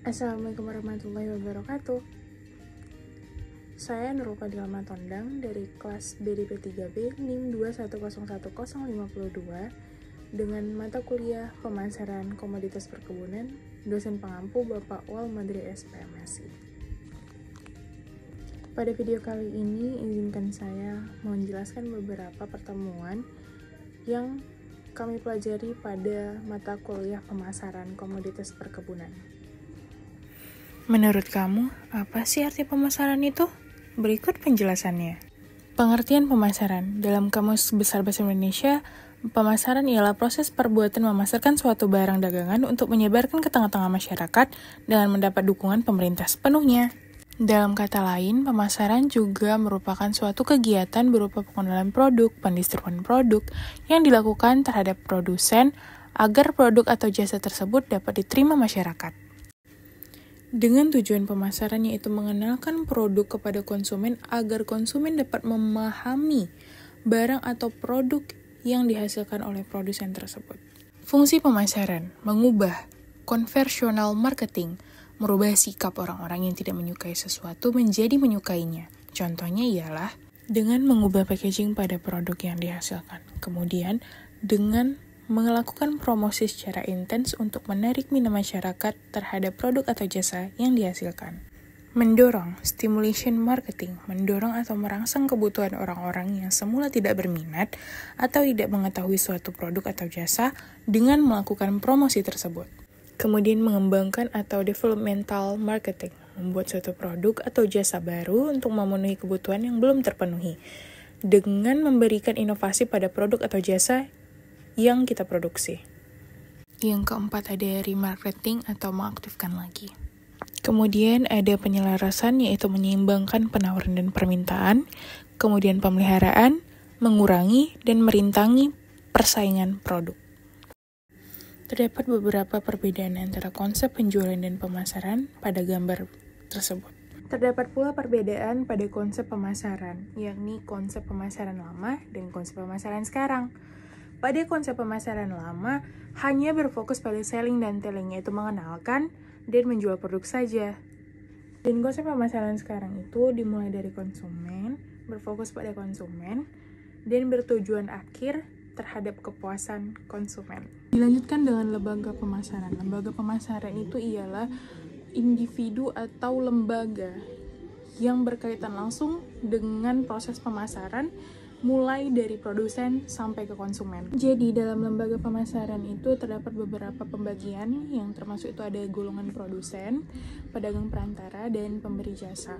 Assalamualaikum warahmatullahi wabarakatuh. Saya Nurul Fadila Matondang dari kelas BDP 3B NIM 2101052 dengan mata kuliah Pemasaran Komoditas Perkebunan, dosen pengampu Bapak Wal Madri SPMSI. Pada video kali ini, izinkan saya menjelaskan beberapa pertemuan yang kami pelajari pada mata kuliah Pemasaran Komoditas Perkebunan. Menurut kamu, apa sih arti pemasaran itu? Berikut penjelasannya. Pengertian pemasaran. Dalam Kamus Besar Bahasa Indonesia, pemasaran ialah proses perbuatan memasarkan suatu barang dagangan untuk menyebarkan ke tengah-tengah masyarakat dengan mendapat dukungan pemerintah sepenuhnya. Dalam kata lain, pemasaran juga merupakan suatu kegiatan berupa pengenalan produk, pendistribusian produk yang dilakukan terhadap produsen agar produk atau jasa tersebut dapat diterima masyarakat. Dengan tujuan pemasaran yaitu mengenalkan produk kepada konsumen agar konsumen dapat memahami barang atau produk yang dihasilkan oleh produsen tersebut. Fungsi pemasaran mengubah conversational marketing, merubah sikap orang-orang yang tidak menyukai sesuatu menjadi menyukainya. Contohnya ialah dengan mengubah packaging pada produk yang dihasilkan. Kemudian dengan melakukan promosi secara intens untuk menarik minat masyarakat terhadap produk atau jasa yang dihasilkan. Mendorong, stimulation marketing, mendorong atau merangsang kebutuhan orang-orang yang semula tidak berminat atau tidak mengetahui suatu produk atau jasa dengan melakukan promosi tersebut. Kemudian mengembangkan atau developmental marketing, membuat suatu produk atau jasa baru untuk memenuhi kebutuhan yang belum terpenuhi, dengan memberikan inovasi pada produk atau jasa yang kita produksi. Yang keempat ada remarketing atau mengaktifkan lagi. Kemudian ada penyelarasan yaitu menyeimbangkan penawaran dan permintaan, kemudian pemeliharaan, mengurangi dan merintangi persaingan produk. Terdapat beberapa perbedaan antara konsep penjualan dan pemasaran pada gambar tersebut. Terdapat pula perbedaan pada konsep pemasaran, yakni konsep pemasaran lama dan konsep pemasaran sekarang. Pada konsep pemasaran lama, hanya berfokus pada selling dan telling, yaitu mengenalkan dan menjual produk saja. Dan konsep pemasaran sekarang itu dimulai dari konsumen, berfokus pada konsumen, dan bertujuan akhir terhadap kepuasan konsumen. Dilanjutkan dengan lembaga pemasaran. Lembaga pemasaran itu ialah individu atau lembaga yang berkaitan langsung dengan proses pemasaran, mulai dari produsen sampai ke konsumen. Jadi dalam lembaga pemasaran itu terdapat beberapa pembagian yang termasuk itu ada golongan produsen, pedagang perantara, dan pemberi jasa.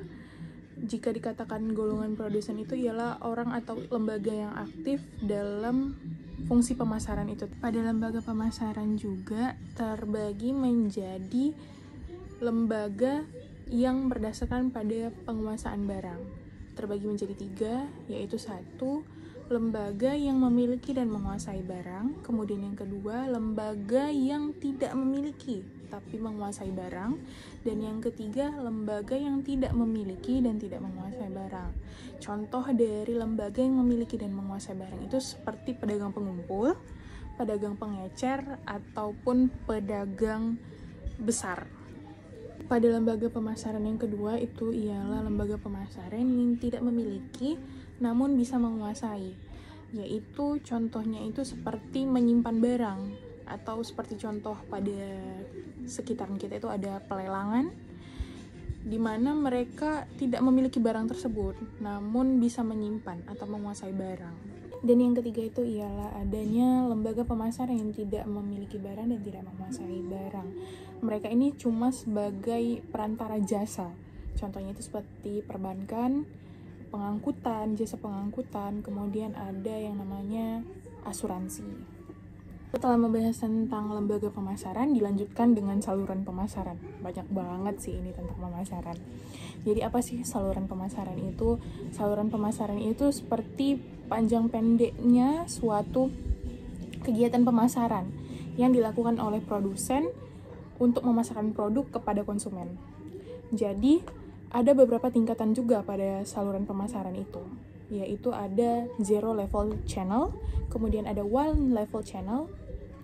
Jika dikatakan golongan produsen itu ialah orang atau lembaga yang aktif dalam fungsi pemasaran itu. Pada lembaga pemasaran juga terbagi menjadi lembaga yang berdasarkan pada penguasaan barang. Terbagi menjadi 3, yaitu 1, lembaga yang memiliki dan menguasai barang, kemudian yang kedua, lembaga yang tidak memiliki tapi menguasai barang, dan yang ketiga, lembaga yang tidak memiliki dan tidak menguasai barang. Contoh dari lembaga yang memiliki dan menguasai barang itu seperti pedagang pengumpul, pedagang pengecer, ataupun pedagang besar. Pada lembaga pemasaran yang kedua itu ialah lembaga pemasaran yang tidak memiliki namun bisa menguasai, yaitu contohnya itu seperti menyimpan barang, atau seperti contoh pada sekitaran kita itu ada pelelangan di mana mereka tidak memiliki barang tersebut namun bisa menyimpan atau menguasai barang. Dan yang ketiga itu ialah adanya lembaga pemasaran yang tidak memiliki barang dan tidak menguasai barang. Mereka ini cuma sebagai perantara jasa. Contohnya itu seperti perbankan, pengangkutan, jasa pengangkutan, kemudian ada yang namanya asuransi. Setelah membahas tentang lembaga pemasaran, dilanjutkan dengan saluran pemasaran. Banyak banget sih ini tentang pemasaran. Jadi apa sih saluran pemasaran itu? Saluran pemasaran itu seperti panjang pendeknya suatu kegiatan pemasaran yang dilakukan oleh produsen untuk memasarkan produk kepada konsumen. Jadi ada beberapa tingkatan juga pada saluran pemasaran itu, yaitu ada 0 level channel, kemudian ada 1 level channel,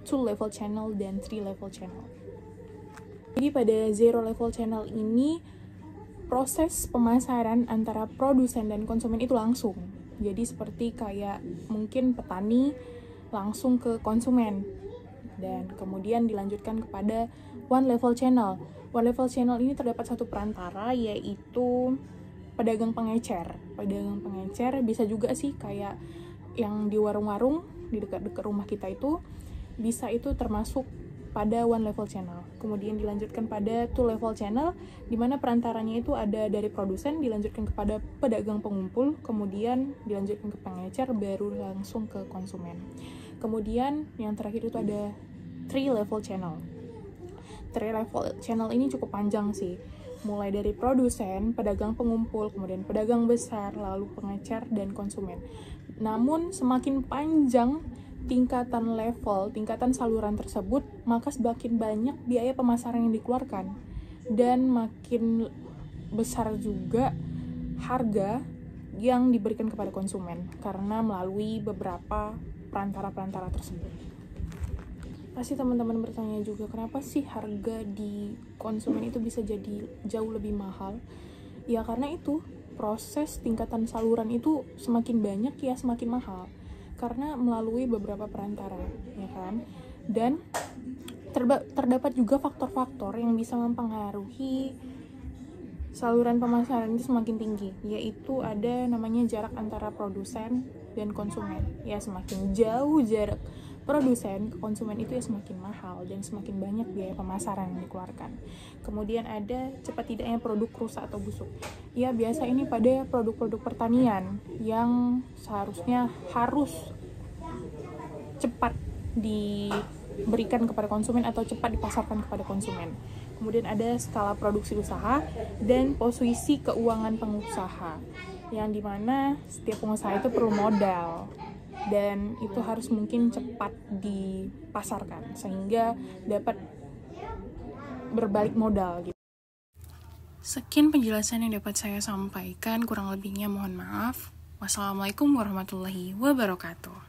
2 level channel, dan 3 level channel. Jadi pada zero level channel ini proses pemasaran antara produsen dan konsumen itu langsung. Jadi seperti kayak mungkin petani langsung ke konsumen. Dan kemudian dilanjutkan kepada one level channel. One level channel ini terdapat satu perantara, yaitu pedagang pengecer. Pedagang pengecer bisa juga sih kayak yang di warung-warung di dekat-dekat rumah kita itu, bisa itu termasuk pada one level channel. Kemudian dilanjutkan pada two level channel, di mana perantaranya itu ada dari produsen, dilanjutkan kepada pedagang pengumpul, kemudian dilanjutkan ke pengecer, baru langsung ke konsumen. Kemudian yang terakhir itu ada three level channel. Three level channel ini cukup panjang sih, mulai dari produsen, pedagang pengumpul, kemudian pedagang besar, lalu pengecer, dan konsumen. Namun semakin panjang tingkatan saluran tersebut, maka semakin banyak biaya pemasaran yang dikeluarkan, dan makin besar juga harga yang diberikan kepada konsumen karena melalui beberapa perantara-perantara tersebut. Pasti teman-teman bertanya juga, kenapa sih harga di konsumen itu bisa jadi jauh lebih mahal? Ya karena itu, proses tingkatan saluran itu semakin banyak ya semakin mahal, karena melalui beberapa perantara, ya kan? Dan terdapat juga faktor-faktor yang bisa mempengaruhi saluran pemasaran itu semakin tinggi, yaitu ada namanya jarak antara produsen dan konsumen. Ya semakin jauh jarak produsen ke konsumen itu ya semakin mahal dan semakin banyak biaya pemasaran yang dikeluarkan. Kemudian ada cepat tidaknya produk rusak atau busuk. Ya biasa ini pada produk-produk pertanian yang seharusnya harus cepat diberikan kepada konsumen atau cepat dipasarkan kepada konsumen. Kemudian ada skala produksi usaha dan posisi keuangan pengusaha, yang dimana setiap pengusaha itu perlu modal dan itu harus mungkin cepat dipasarkan sehingga dapat berbalik modal gitu. Sekian penjelasan yang dapat saya sampaikan, kurang lebihnya mohon maaf. Wassalamualaikum warahmatullahi wabarakatuh.